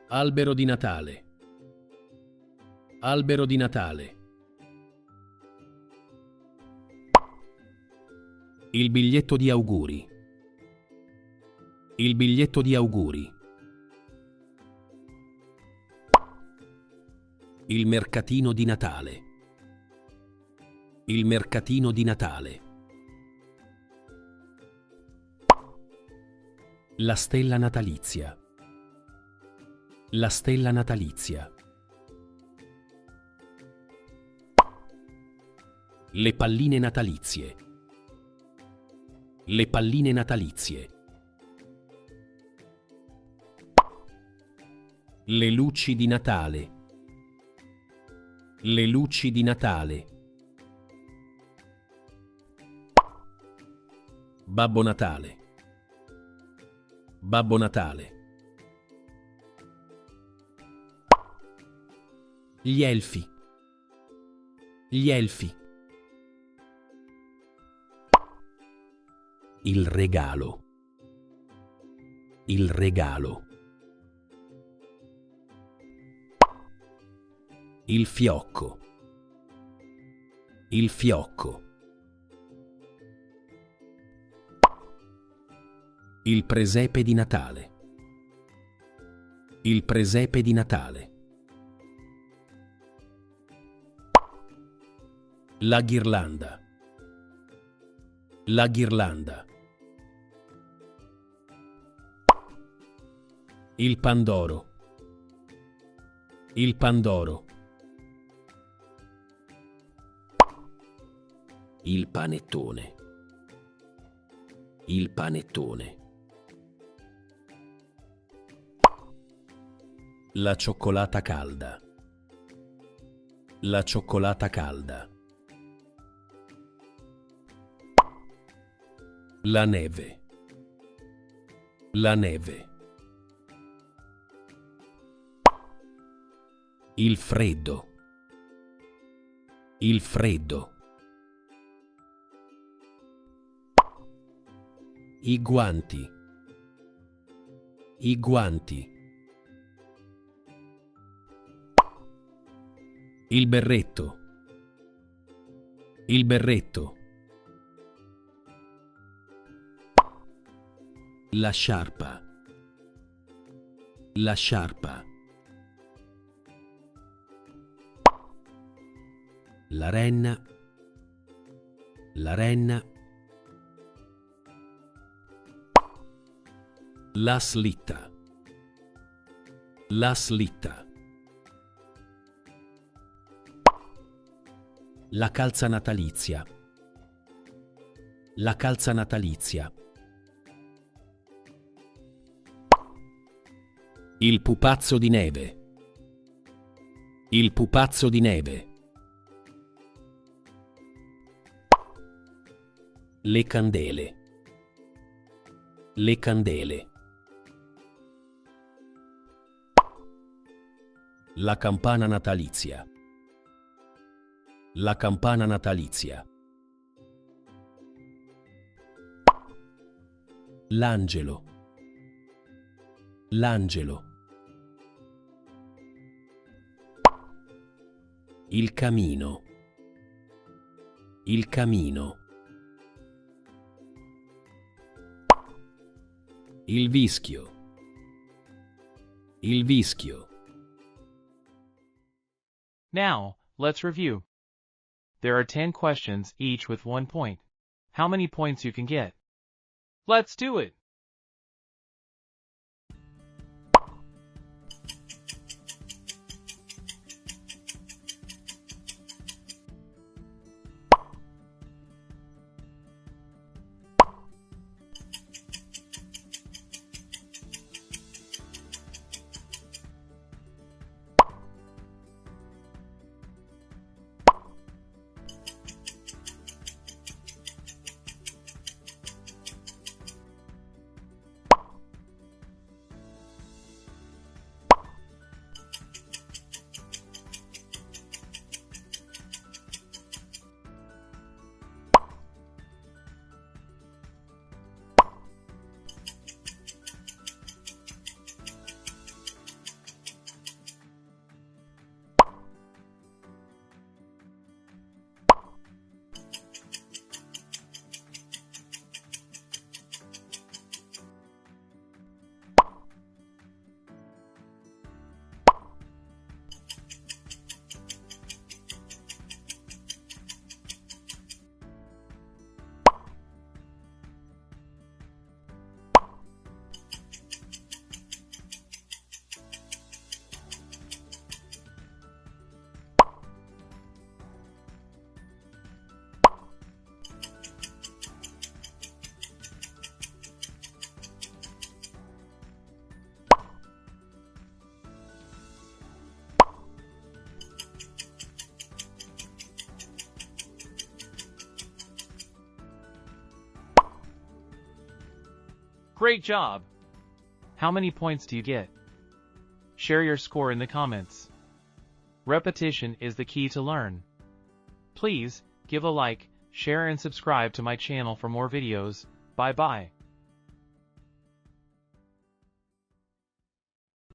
Albero di Natale. Albero di Natale. Il biglietto di auguri. Il biglietto di auguri. Il mercatino di Natale. Il mercatino di Natale. La stella natalizia. La stella natalizia. Le palline natalizie. Le palline natalizie. Le luci di Natale. Le luci di Natale. Babbo Natale. Babbo Natale. Gli elfi. Gli elfi. Il regalo. Il regalo. Il fiocco. Il fiocco. Il presepe di Natale. Il presepe di Natale. La ghirlanda. La ghirlanda. Il pandoro. Il pandoro. Il panettone. Il panettone. La cioccolata calda. La cioccolata calda. La neve. La neve. Il freddo. Il freddo. I guanti. I guanti. Il berretto. Il berretto. La sciarpa. La sciarpa. La renna. La renna. La slitta. La slitta. La calza natalizia. La calza natalizia. Il pupazzo di neve. Il pupazzo di neve. Le candele. Le candele. La campana natalizia. La campana natalizia. L'angelo. L'angelo. Il camino. Il camino. Il vischio. Il vischio. Now, let's review. There are 10 questions, each with 1 point. How many points you can get? Let's do it! Great job! How many points do you get? Share your score in the comments. Repetition is the key to learn. Please, give a like, share and subscribe to my channel for more videos. Bye bye.